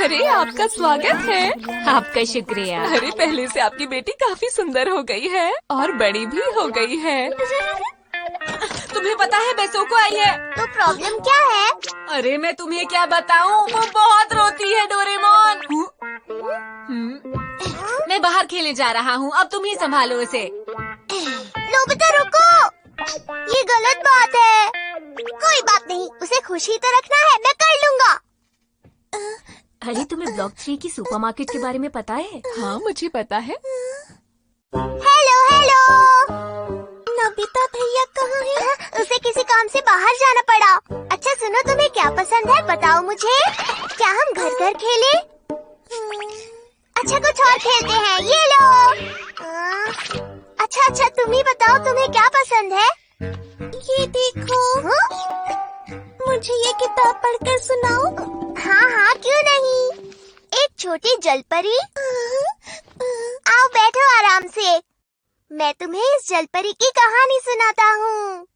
अरे आपका स्वागत है। आपका शुक्रिया। अरे पहले से आपकी बेटी काफी सुंदर हो गई है और बड़ी भी हो गई है। तुम्हें पता है बेसोको आई है। तो प्रॉब्लम क्या है? अरे मैं तुम्हें क्या बताऊं, वो बहुत रोती है डोरेमोन। मैं बाहर खेलने जा रहा हूँ, अब तुम ही संभालो उसे। नोबिता रुको, ये गलत बात है। कोई बात नहीं, उसे खुशी तो रखना है, मैं कर लूँगा। अरे तुम्हें ब्लॉक 3 की सुपरमार्केट के बारे में पता है? हाँ मुझे पता है। हेलो हेलो, नोबिता भैया कहाँ हैं? उसे किसी काम से बाहर जाना पड़ा। अच्छा सुनो, तुम्हें क्या पसंद है बताओ मुझे। क्या हम घर घर खेलें? अच्छा कुछ और खेलते हैं, ये लो। अच्छा तुम ही बताओ तुम्हें क्या पसंद है। ये देखो। मुझे ये किताब पढ़कर सुनाओ। हाँ क्यों नहीं। एक छोटी जलपरी। आओ बैठो आराम से, मैं तुम्हें इस जलपरी की कहानी सुनाता हूँ।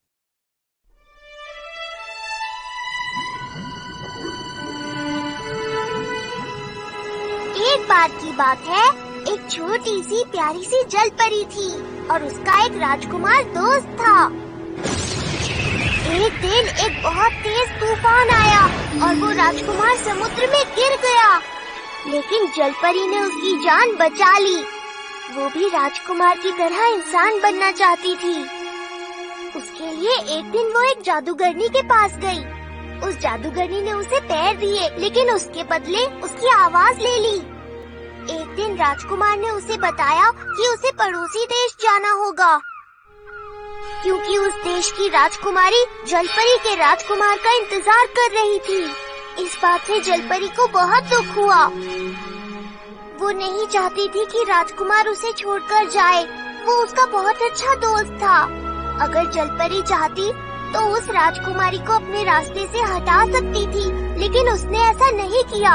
एक बार की बात है, एक छोटी सी प्यारी सी जलपरी थी और उसका एक राजकुमार दोस्त था। एक दिन एक बहुत तेज तूफान आया और वो राजकुमार समुद्र में गिर गया, लेकिन जलपरी ने उसकी जान बचा ली। वो भी राजकुमार की तरह इंसान बनना चाहती थी। उसके लिए एक दिन वो एक जादूगरनी के पास गई। उस जादूगरनी ने उसे पैर दिए, लेकिन उसके बदले उसकी आवाज ले ली। एक दिन राजकुमार ने उसे बताया कि उसे पड़ोसी देश जाना होगा, क्योंकि उस देश की राजकुमारी जलपरी के राजकुमार का इंतजार कर रही थी। इस बात से जलपरी को बहुत दुख हुआ। वो नहीं चाहती थी कि राजकुमार उसे छोड़कर जाए, वो उसका बहुत अच्छा दोस्त था। अगर जलपरी चाहती तो उस राजकुमारी को अपने रास्ते से हटा सकती थी, लेकिन उसने ऐसा नहीं किया।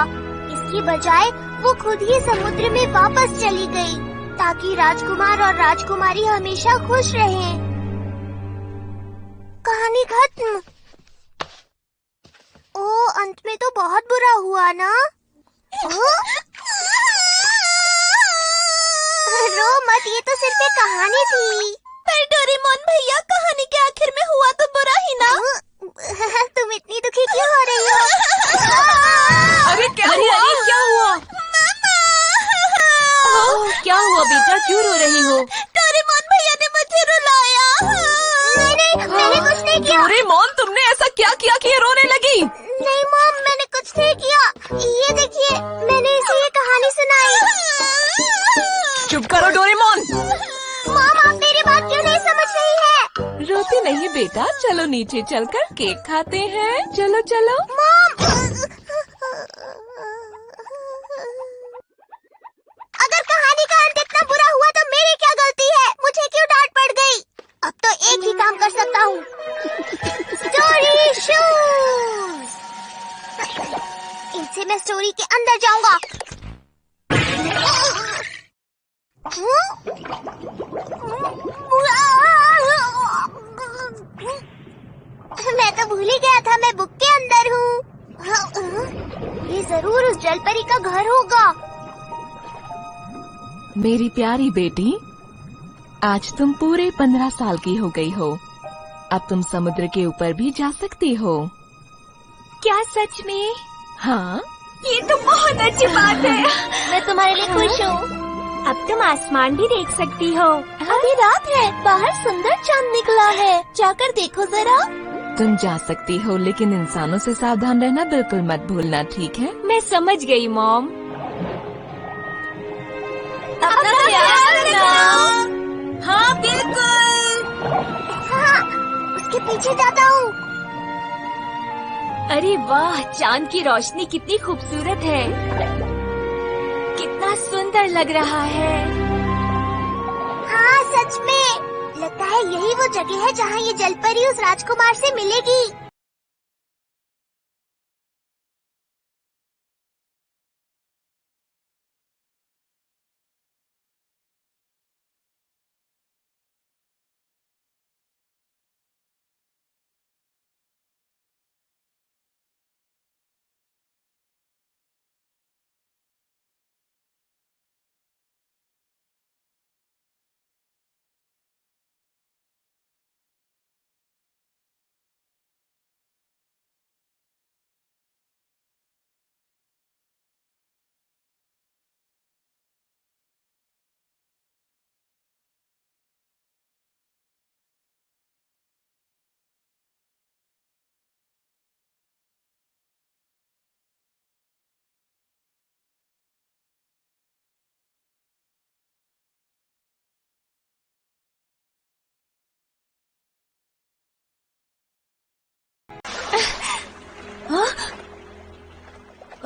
इसकी बजाय वो खुद ही समुद्र में वापस चली गई, ताकि राजकुमार और राजकुमारी हमेशा खुश रहें। कहानी खत्म। ओ अंत में तो बहुत बुरा हुआ ना। रो मत, ये तो सिर्फ एक कहानी थी। पर डोरेमोन भैया, कहानी के आखिर में हुआ तो बुरा ही ना। तुम इतनी दुखी क्यों हो रही हो? अरे क्या हुआ? क्या हुआ बेटा, क्यों रो रही हो? डोरेमोन भैया ने मुझे रुलाया। नहीं, मैंने कुछ नहीं किया। डोरेमोन तुमने ऐसा क्या किया कि ये रोने लगी? नहीं मॉम, मैंने कुछ नहीं किया। ये देखिए, मैंने इसे ये कहानी सुनाई। चुप करो डोरेमोन। मॉम, आप मेरी बात क्यों नहीं समझ रही है? रोती नहीं बेटा, चलो नीचे चलकर केक खाते हैं। चलो चलो। मॉम, अगर कहानी का अंत इतना बुरा हुआ तो मेरी क्या गलती है? मुझे क्यों डांट पड़ गई? अब तो एक ही काम कर सकता हूँ। Story shoes. इनसे मैं स्टोरी के अंदर जाऊंगा। मैं तो भूल ही गया था मैं बुक के अंदर हूँ। ये जरूर उस जलपरी का घर होगा। मेरी प्यारी बेटी, आज तुम पूरे 15 साल की हो गई हो। अब तुम समुद्र के ऊपर भी जा सकती हो। क्या सच में? हाँ। ये तो बहुत अच्छी बात है। मैं तुम्हारे लिए खुश हूँ। अब तुम आसमान भी देख सकती हो। अभी रात है, बाहर सुंदर चांद निकला है, जाकर देखो जरा। तुम जा सकती हो, लेकिन इंसानों से सावधान रहना बिल्कुल मत भूलना, ठीक है? मैं समझ गई मॉम। अपना ख्याल रखना। हाँ बिल्कुल। हाँ, उसके पीछे जाता हूँ। अरे वाह, चांद की रोशनी कितनी खूबसूरत है, कितना सुंदर लग रहा है। हाँ सच में, लगता है यही वो जगह है जहाँ ये जलपरी उस राजकुमार से मिलेगी।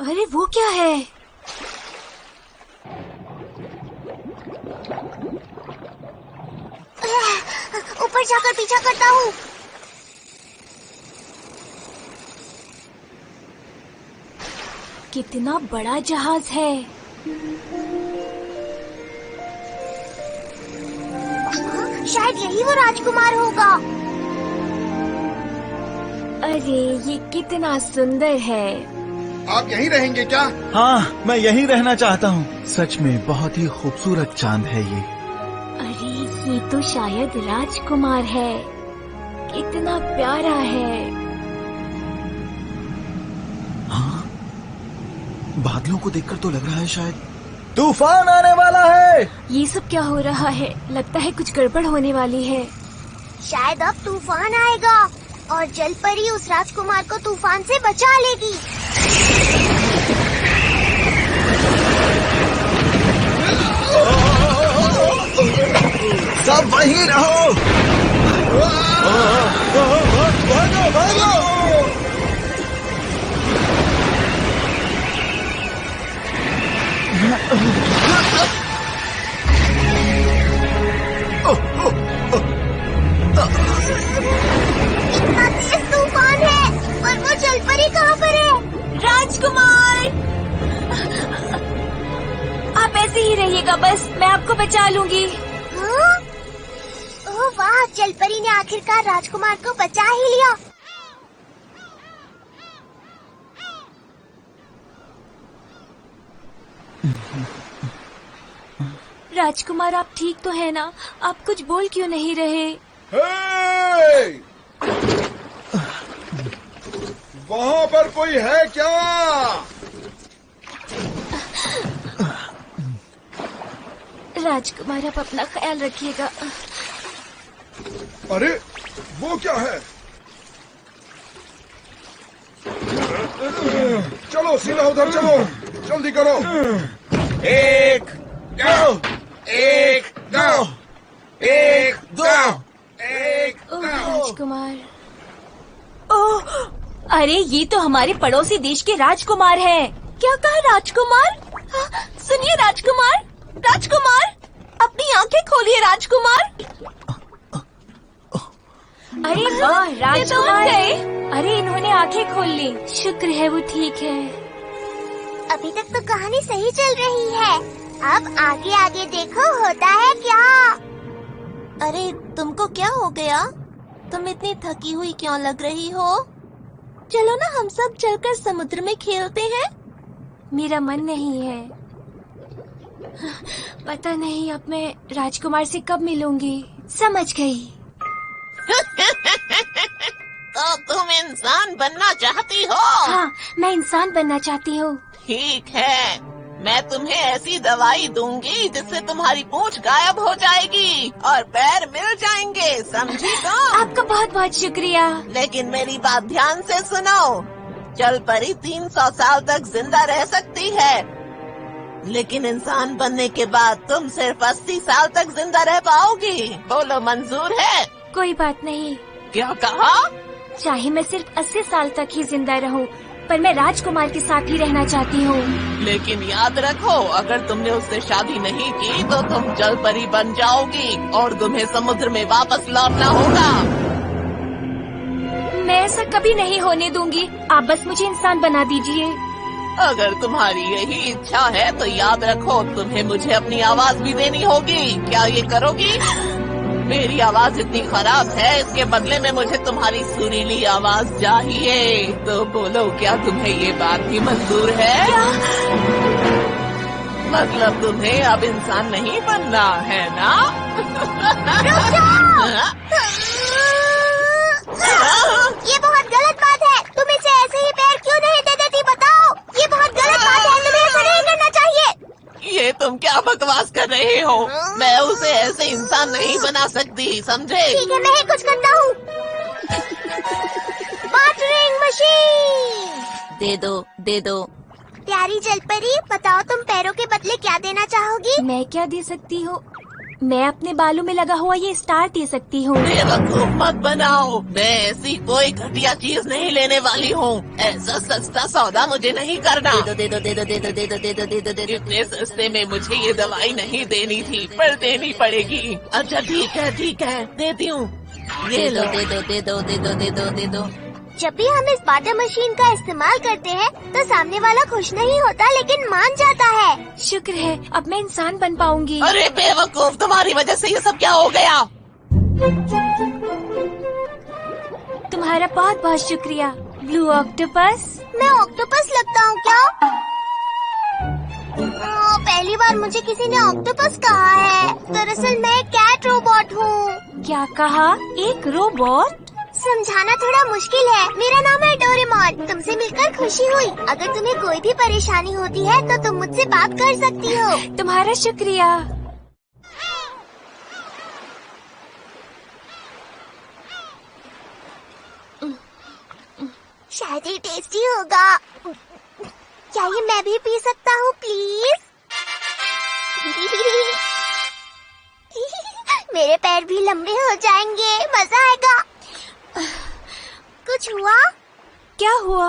अरे वो क्या है? ऊपर जाकर पीछा करता हूँ। कितना बड़ा जहाज है। शायद यही वो राजकुमार होगा। अरे ये कितना सुंदर है। आप यहीं रहेंगे क्या? हाँ, मैं यहीं रहना चाहता हूँ। सच में बहुत ही खूबसूरत चांद है ये। अरे ये तो शायद राजकुमार है। कितना प्यारा है। हाँ, बादलों को देखकर तो लग रहा है शायद तूफान आने वाला है। ये सब क्या हो रहा है? लगता है कुछ गड़बड़ होने वाली है। शायद अब तूफान आएगा और जलपरी उस राजकुमार को तूफान से बचा लेगी। सब वहीं रहो। भागो भागो। इतना तेज तूफान है, पर वो जलपरी कहाँ पर है? राजकुमार, आप ऐसे ही रहिएगा, बस मैं आपको बचा लूंगी। हाँ? ओह वाह, जलपरी ने आखिरकार राजकुमार को बचा ही लिया। राजकुमार, आप ठीक तो है ना? आप कुछ बोल क्यों नहीं रहे? हे! वहाँ पर कोई है क्या? राजकुमार, आप अपना ख्याल रखिएगा। अरे वो क्या है? चलो सीधा उधर चलो, जल्दी करो। एक दो, एक दो, एक दो, एक ओह दो। राजकुमार, ओह अरे ये तो हमारे पड़ोसी देश के राजकुमार हैं। क्या कहा राजकुमार? हाँ, सुनिए राजकुमार, राजकुमार अपनी आंखें खोलिए राजकुमार। अरे वाह राजकुमार, अरे इन्होंने आंखें खोल ली। शुक्र है वो ठीक है। अभी तक तो कहानी सही चल रही है। अब आगे आगे देखो होता है क्या। अरे तुमको क्या हो गया? तुम इतनी थकी हुई क्यों लग रही हो? चलो ना हम सब चलकर समुद्र में खेलते हैं। मेरा मन नहीं है। पता नहीं अब मैं राजकुमार से कब मिलूंगी। समझ गई। तो तुम इंसान बनना चाहती हो? हाँ, मैं इंसान बनना चाहती हूँ। ठीक है, मैं तुम्हें ऐसी दवाई दूंगी जिससे तुम्हारी पूंछ गायब हो जाएगी और पैर मिल जाएंगे, समझी तुम? आपका बहुत बहुत शुक्रिया। लेकिन मेरी बात ध्यान से सुनो। जलपरी 300 साल तक जिंदा रह सकती है, लेकिन इंसान बनने के बाद तुम सिर्फ 80 साल तक जिंदा रह पाओगी। बोलो मंजूर है? कोई बात नहीं। क्या कहा? चाहे मैं सिर्फ 80 साल तक ही जिंदा रहूं, पर मैं राजकुमार के साथ ही रहना चाहती हूँ। लेकिन याद रखो, अगर तुमने उससे शादी नहीं की तो तुम जलपरी बन जाओगी और तुम्हें समुद्र में वापस लौटना होगा। मैं ऐसा कभी नहीं होने दूंगी। आप बस मुझे इंसान बना दीजिए। अगर तुम्हारी यही इच्छा है तो याद रखो, तुम्हें मुझे अपनी आवाज भी देनी होगी। क्या ये करोगी? मेरी आवाज इतनी खराब है, इसके बदले में मुझे तुम्हारी सुरीली आवाज चाहिए। तो बोलो, क्या तुम्हें ये बात भी मंजूर है? मतलब तुम्हें अब इंसान नहीं बनना है ना? ये बहुत गलत बात है। तुम इसे ऐसे ही पैर क्यों नहीं दे देती बताओ? ये बहुत गलत बात है, तुम्हें ऐसा नहीं करना चाहिए। ये तुम क्या बकवास कर रहे हो? मैं उसे ऐसे इंसान नहीं बना सकती, समझे? ठीक है, मैं ही कुछ करता हूँ। वाटरिंग मशीन दे दो। प्यारी जलपरी, बताओ तुम पैरों के बदले क्या देना चाहोगी? मैं क्या दे सकती हूँ? मैं अपने बालों में लगा हुआ ये स्टार दे सकती हूँ। बेवकूफ मत बनाओ, मैं ऐसी कोई घटिया चीज नहीं लेने वाली हूँ। ऐसा सस्ता सौदा मुझे नहीं करना। दे दो दे दो दे दो दे दो दे दो दे दो दे दो। इतने सस्ते में मुझे ये दवाई नहीं देनी थी, पर देनी पड़ेगी। अच्छा ठीक है, देती हूँ। ये लो। दे दो दे दो दे दो दे दो दे दो। जब भी हम इस बाटर मशीन का इस्तेमाल करते हैं तो सामने वाला खुश नहीं होता लेकिन मान जाता है। शुक्र है अब मैं इंसान बन पाऊंगी। अरे बेवकूफ, तुम्हारी वजह से ये सब क्या हो गया? तुम्हारा बहुत बहुत शुक्रिया ब्लू ऑक्टोपस। मैं ऑक्टोपस लगता हूँ क्या? पहली बार मुझे किसी ने ऑक्टोपस कहा है। दरअसल मैं एक कैट रोबोट हूँ। क्या कहा? एक रोबोट? समझाना थोड़ा मुश्किल है। मेरा नाम है डोरेमोन। तुमसे मिलकर खुशी हुई। अगर तुम्हें कोई भी परेशानी होती है तो तुम मुझसे बात कर सकती हो। तुम्हारा शुक्रिया। शायद ही टेस्टी होगा। क्या ये मैं भी पी सकता हूँ प्लीज? मेरे पैर भी लंबे हो जाएंगे, मजा आएगा। कुछ हुआ? क्या हुआ?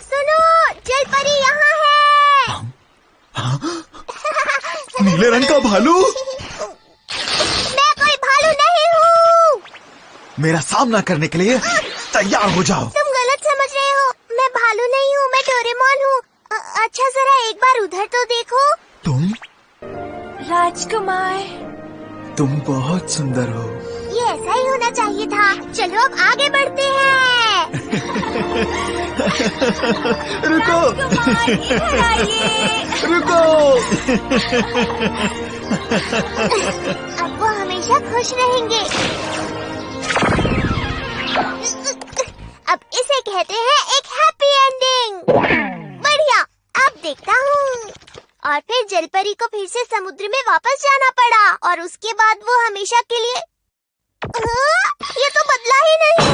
सुनो, जल परी यहाँ है। नीले रंग का भालू। मैं कोई भालू नहीं हूँ। मेरा सामना करने के लिए तैयार हो जाओ। तुम गलत समझ रहे हो। मैं भालू नहीं हूँ, मैं डोरेमोन हूँ। अच्छा जरा एक बार उधर तो देखो। तुम राजकुमार, तुम बहुत सुंदर हो। ये ऐसा ही होना चाहिए था। चलो अब आगे बढ़ते हैं। रुको इधर आइए। रुको। अब वो हमेशा खुश रहेंगे। अब इसे कहते हैं एक हैप्पी एंडिंग। बढ़िया, अब देखता हूँ। और फिर जलपरी को फिर से समुद्र में वापस जाना पड़ा और उसके बाद वो हमेशा के लिए ये तो बदला ही नहीं।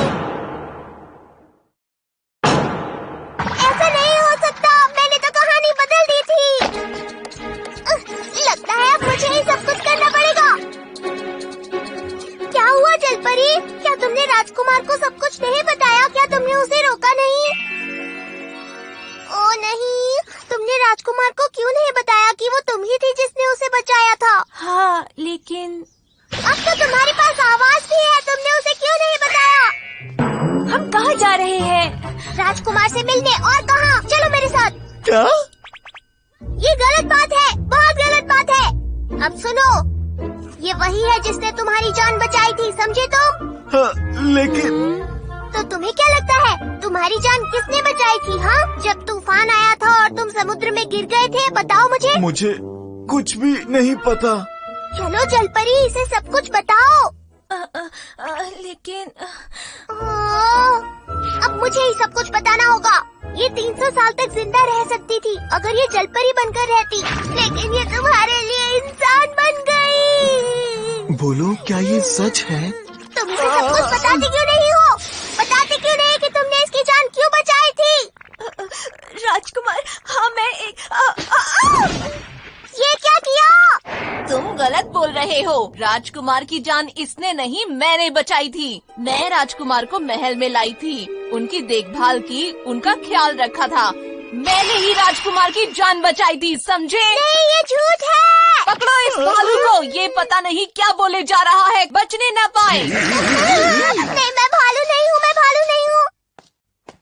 ऐसा नहीं हो सकता, मैंने तो कहानी बदल दी थी। लगता है अब मुझे ही सब कुछ करना पड़ेगा। क्या हुआ जलपरी? क्या तुमने राजकुमार को सब कुछ नहीं बताया? क्या तुमने उसे रोका नहीं? ओ नहीं, तुमने राजकुमार को क्यों नहीं बताया कि वो तुम ही थी जिसने उसे बचाया था? हाँ लेकिन अब तो तुम्हारे पास आवाज भी है, तुमने उसे क्यों नहीं बताया? हम कहाँ जा रहे हैं? राजकुमार से मिलने। और कहाँ? चलो मेरे साथ। क्या? ये गलत बात है, बहुत गलत बात है। अब सुनो, ये वही है जिसने तुम्हारी जान बचाई थी, समझे तुम? हाँ, लेकिन तो तुम्हें क्या लगता है तुम्हारी जान किसने बचाई थी? हाँ, जब तूफान आया था और तुम समुद्र में गिर गए थे, बताओ मुझे कुछ भी नहीं पता। चलो जलपरी, इसे सब कुछ बताओ। लेकिन अब मुझे ही सब कुछ बताना होगा। ये 300 साल तक जिंदा रह सकती थी अगर ये जलपरी बनकर रहती, लेकिन ये तुम्हारे लिए इंसान बन गई। बोलो, क्या ये सच है? तुम इसे सब कुछ बताती क्यों नहीं हो? बताती क्यों नहीं कि तुमने इसकी जान क्यों बचाई थी? राजकुमार, हाँ मैं एक ये क्या किया? तुम गलत बोल रहे हो। राजकुमार की जान इसने नहीं, मैंने बचाई थी। मैं राजकुमार को महल में लाई थी, उनकी देखभाल की, उनका ख्याल रखा था। मैंने ही राजकुमार की जान बचाई थी, समझे? नहीं, ये झूठ है। पकड़ो इस भालू को, ये पता नहीं क्या बोले जा रहा है, बचने न पाए। नहीं, मैं भालू नहीं हूँ, मैं भालू नहीं हूँ।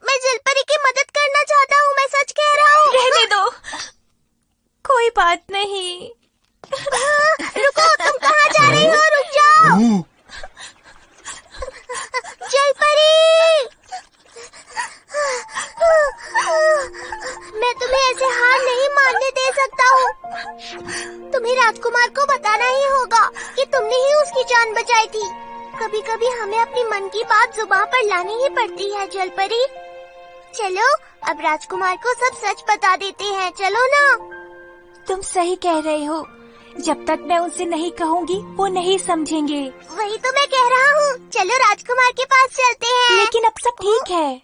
मैं जलपरी की मदद करना चाहता हूँ, मैं सच कह रहा हूँ। रहने दो, कोई बात नहीं। रुको, तुम कहाँ जा रही हो? रुक जाओ। जलपरी, मैं तुम्हें ऐसे हार नहीं मानने दे सकता हूँ। तुम्हें राजकुमार को बताना ही होगा कि तुमने ही उसकी जान बचाई थी। कभी कभी हमें अपनी मन की बात जुबान पर लानी ही पड़ती है जलपरी। चलो अब राजकुमार को सब सच बता देते हैं, चलो ना। तुम सही कह रहे हो, जब तक मैं उनसे नहीं कहूँगी वो नहीं समझेंगे। वही तो मैं कह रहा हूँ, चलो राजकुमार के पास चलते हैं। लेकिन अब सब ठीक है।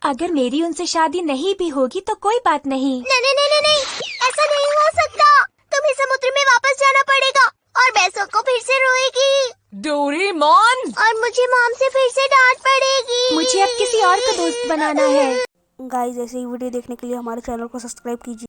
अगर मेरी उनसे शादी नहीं भी होगी तो कोई बात नहीं। नहीं, ऐसा नहीं हो सकता। तुम्हें समुद्र में वापस जाना पड़ेगा और बैसो फिर से रोएगी डोरेमोन! और मुझे मॉम से फिर से डांट पड़ेगी। मुझे अब किसी और को दोस्त बनाना है। गाइस ऐसे ही वीडियो देखने के लिए हमारे चैनल को सब्सक्राइब कीजिए।